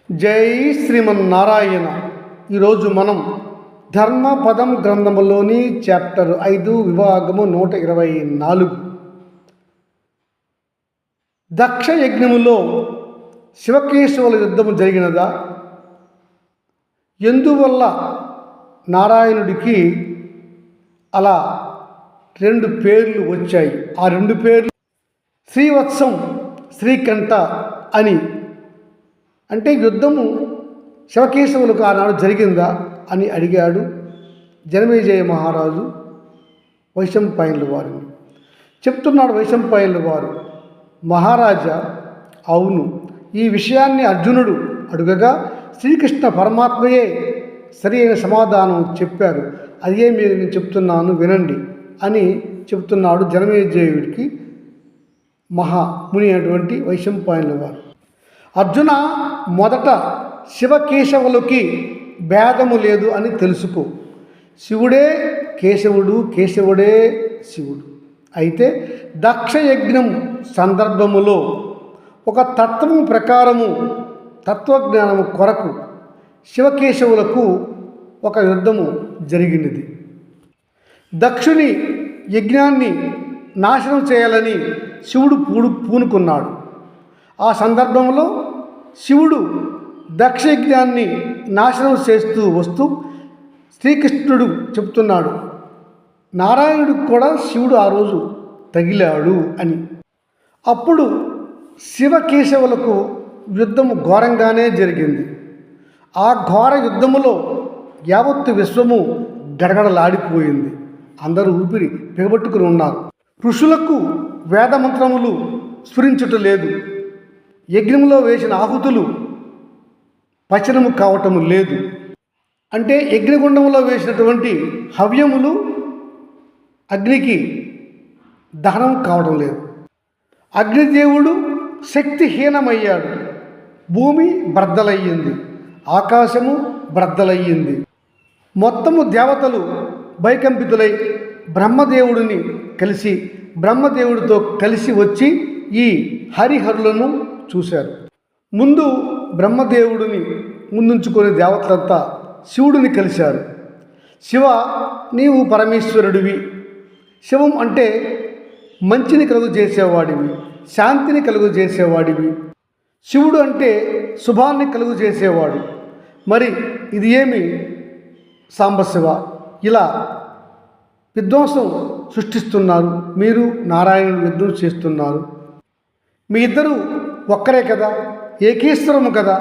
జై శ్రీమన్నారాయణ. ఈరోజు మనం ధర్మపదం గ్రంథములోని చాప్టర్ 5 విభాగము 124 దక్ష యజ్ఞములో శివకేశవుల యుద్ధము జరిగినదా, ఎందువల్ల నారాయణుడికి అలా రెండు పేర్లు వచ్చాయి, ఆ రెండు పేర్లు శ్రీవత్సం, శ్రీకంఠ అని. అంటే యుద్ధము శివకేశవులకు ఆనాడు జరిగిందా అని అడిగాడు జనమేజయ మహారాజు వైశంపాయనుల వారిని. చెప్తున్నాడు వైశంపాయనుల వారు, మహారాజా అవును, ఈ విషయాన్ని అర్జునుడు అడుగగా శ్రీకృష్ణ పరమాత్మయే సరి అయిన సమాధానం చెప్పారు. అదే మీరు నేను చెప్తున్నాను వినండి అని చెప్తున్నాడు జనమేజయుడికి మహాముని అయినటువంటి వైశంపాయనుల వారు. అర్జున, మొదట శివకేశవులకి భేదము లేదు అని తెలుసుకో. శివుడే కేశవుడు, కేశవుడే శివుడు. అయితే దక్షయజ్ఞం సందర్భములో ఒక తత్వము ప్రకారము, తత్వజ్ఞానము కొరకు శివకేశవులకు ఒక యుద్ధము జరిగినది. దక్షుని యజ్ఞాన్ని నాశనం చేయాలని శివుడు పూనుకున్నాడు. ఆ సందర్భంలో శివుడు దక్షయజ్ఞాన్ని నాశనం చేస్తూ వస్తూ శ్రీకృష్ణుడు చెప్తున్నాడు, నారాయణుడికి కూడా శివుడు ఆ రోజు తగిలాడు అని. అప్పుడు శివకేశవులకు యుద్ధము ఘోరంగానే జరిగింది. ఆ ఘోర యుద్ధములో యావత్తు విశ్వము గడగడలాడిపోయింది. అందరూ ఊపిరి బిగబట్టుకుని ఉన్నారు. ఋషులకు వేదమంత్రములు స్ఫురించుటలేదు. యజ్ఞంలో వేసిన ఆహుతులు పచనము కావటము లేదు. అంటే యజ్ఞగుండంలో వేసినటువంటి హవ్యములు అగ్నికి దహనం కావడం లేదు. అగ్నిదేవుడు శక్తిహీనమయ్యాడు. భూమి బ్రద్దలయ్యింది, ఆకాశము బ్రద్దలయ్యింది. మొత్తము దేవతలు భయకంపితులై బ్రహ్మదేవుడిని కలిసి బ్రహ్మదేవుడితో కలిసి వచ్చి ఈ హరిహరులను చూశారు. ముందు బ్రహ్మదేవుడిని ముందుంచుకొని దేవతలంతా శివుడిని కలిశారు. శివ, నీవు పరమేశ్వరుడివి. శివం అంటే మంచిని కలుగు చేసేవాడివి, శాంతిని కలుగు చేసేవాడివి. శివుడు అంటే శుభాన్ని కలుగు చేసేవాడు. మరి ఇది ఏమి సాంబశివ, ఇలా విధ్వంసం సృష్టిస్తున్నారు, మీరు నారాయణుడు యుద్ధం చేస్తున్నారు. మీ ఇద్దరు ఒక్కరే కదా, ఏకేశ్వరము కదా,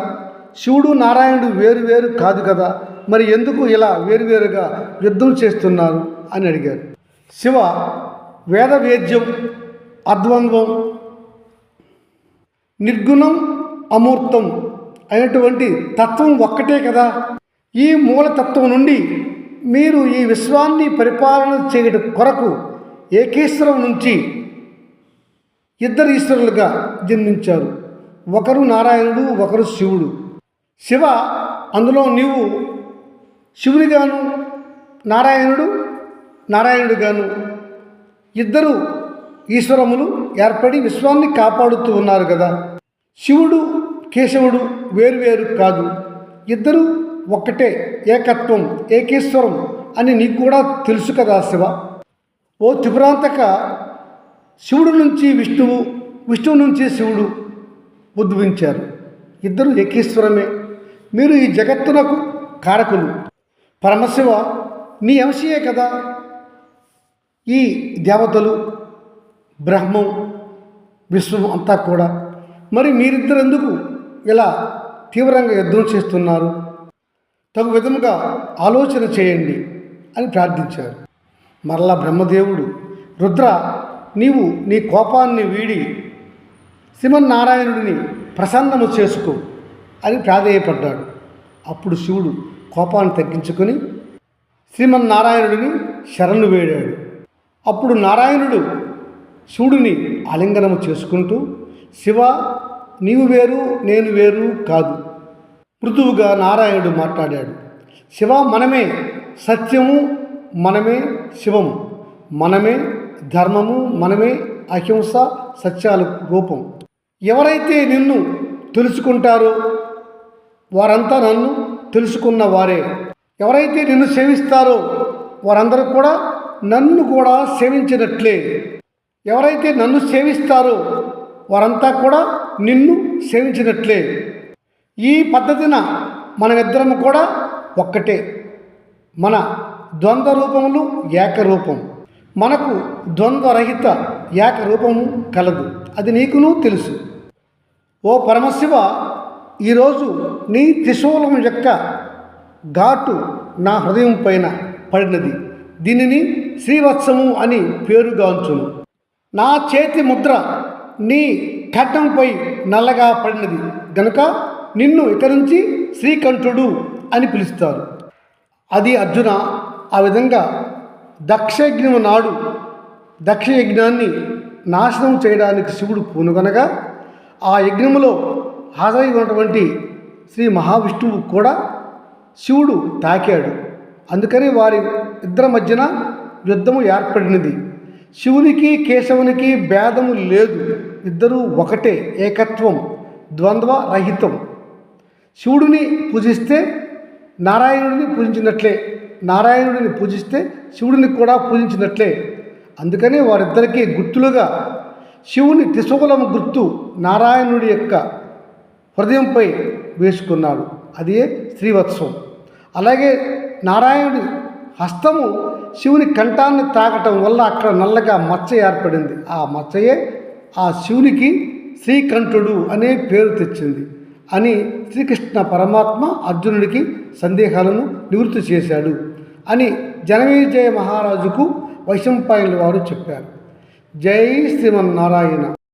శివుడు నారాయణుడు వేరు వేరు కాదు కదా, మరి ఎందుకు ఇలా వేరువేరుగా యుద్ధం చేస్తున్నారు అని అడిగారు. శివ, వేదవేద్యం, అద్వంద్వం, నిర్గుణం, అమూర్తం అయినటువంటి తత్వం ఒక్కటే కదా. ఈ మూలతత్వం నుండి మీరు ఈ విశ్వాన్ని పరిపాలన చేయడం కొరకు ఏకేశ్వరం నుంచి ఇద్దరు ఈశ్వరులుగా జన్మించారు. ఒకరు నారాయణుడు, ఒకరు శివుడు. శివ, అందులో నీవు శివునిగాను, నారాయణుడిగాను ఇద్దరు ఈశ్వరములు ఏర్పడి విశ్వాన్ని కాపాడుతూ ఉన్నారు కదా. శివుడు కేశవుడు వేరువేరు కాదు, ఇద్దరు ఒక్కటే, ఏకత్వం, ఏకేశ్వరం అని నీకు కూడా తెలుసు కదా శివ. ఓ త్రిపురాంతక, శివుడు నుంచి విష్ణువు, విష్ణువు నుంచి శివుడు ఉద్భవించారు. ఇద్దరు ఏకేశ్వరమే. మీరు ఈ జగత్తునకు కారకులు. పరమశివ, నీ అంశయే కదా ఈ దేవతలు, బ్రహ్మం, విశ్వం అంతా కూడా. మరి మీరిద్దరు ఎందుకు ఇలా తీవ్రంగా యుద్ధం చేస్తున్నారు? తగు విధముగా ఆలోచన చేయండి అని ప్రార్థించారు. మరలా బ్రహ్మదేవుడు, రుద్ర, నీవు నీ కోపాన్ని వీడి శ్రీమన్నారాయణుడిని ప్రసన్నము చేసుకో అని ప్రాధేయపడ్డాడు. అప్పుడు శివుడు కోపాన్ని తగ్గించుకొని శ్రీమన్నారాయణుడిని శరణు వేడాడు. అప్పుడు నారాయణుడు శివుడిని ఆలింగనము చేసుకుంటూ, శివ, నీవు వేరు నేను వేరు కాదు. మృదువుగా నారాయణుడు మాట్లాడాడు. శివ, మనమే సత్యము, మనమే శివము, మనమే ధర్మము, మనమే అహింస సత్యాల రూపం. ఎవరైతే నిన్ను తెలుసుకుంటారో వారంతా నన్ను తెలుసుకున్న వారే. ఎవరైతే నిన్ను సేవిస్తారో వారందరూ కూడా నన్ను కూడా సేవించినట్లే. ఎవరైతే నన్ను సేవిస్తారో వారంతా కూడా నిన్ను సేవించినట్లే. ఈ పద్ధతిన మనమిద్దరము కూడా ఒక్కటే. మన ద్వంద్వ రూపములు ఏకరూపం. మనకు ద్వంద్వరహిత ఏకరూపము కలదు. అది నీకును తెలుసు. ఓ పరమశివ, ఈరోజు నీ త్రిశూలం యొక్క ఘాటు నా హృదయం పైన పడినది. దీనిని శ్రీవత్సము అని పేరుగాంచును. నా చేతి ముద్ర నీ ఖడ్గంపై నల్లగా పడినది గనుక నిన్ను ఇక నుంచి శ్రీకంఠుడు అని పిలుస్తారు. అది అర్జున, ఆ విధంగా దక్షయజ్ఞము నాడు దక్షయజ్ఞాన్ని నాశనం చేయడానికి శివుడు పూనుగనగా ఆ యజ్ఞములో హాజరై ఉన్నటువంటి శ్రీ మహావిష్ణువు కూడా శివుడు తాకాడు. అందుకని వారి ఇద్దరి మధ్యన యుద్ధము ఏర్పడినది. శివునికి కేశవునికి భేదము లేదు. ఇద్దరూ ఒకటే, ఏకత్వం, ద్వంద్వ రహితం. శివుడిని పూజిస్తే నారాయణుడిని పూజించినట్లే, నారాయణుడిని పూజిస్తే శివుడిని కూడా పూజించినట్లే. అందుకని వారిద్దరికీ గుర్తులుగా శివుని త్రిశూలం గుర్తు నారాయణుడి యొక్క హృదయంపై వేసుకున్నాడు. అదే శ్రీవత్సం. అలాగే నారాయణుడి హస్తము శివుని కంఠాన్ని తాకటం వల్ల అక్కడ నల్లగా మచ్చ ఏర్పడింది. ఆ మచ్చయే ఆ శివునికి శ్రీకంఠుడు అనే పేరు తెచ్చింది అని శ్రీకృష్ణ పరమాత్మ అర్జునుడికి సందేహాలను నివృత్తి చేశాడు అని జనమేజయ మహారాజుకు వైశంపాయనుల వారు చెప్పారు. జై శ్రీమన్నారాయణ.